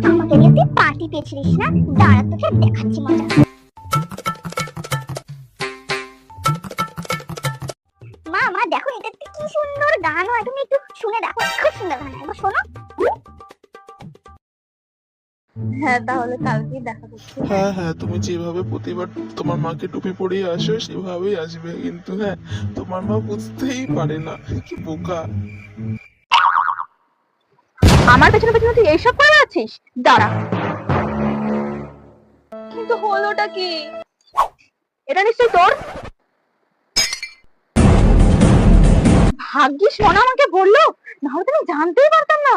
আমাকে নিয়ে তুই পার্টি পেয়েছিলিস না? দাঁড়া, তোকে দেখাচ্ছি মজা। মা মা দেখো, এটা কি সুন্দর গান হয়, তুমি একটু শুনে দেখো, খুব সুন্দর গান, একবার শোনো। হ্যাঁ, তাহলে কালকেই দেখা করছি। হ্যাঁ হ্যাঁ, তুমি যেভাবে প্রতিবার তোমার মাকে টুপি পরিয়ে আসো সেভাবেই আসবে, কিন্তু হ্যাঁ, তোমার মা বুঝতেই পারে না, কি বোকা। আমার পেছনে পেছনে তুই এইসব করে আছিস? দাঁড়া। কিন্তু হলোটা কি? এটা নিশ্চয়ই তোর। ভাগ্যিস মনা আমাকে বললো, নাহলে তো আমি জানতেই পারতাম না।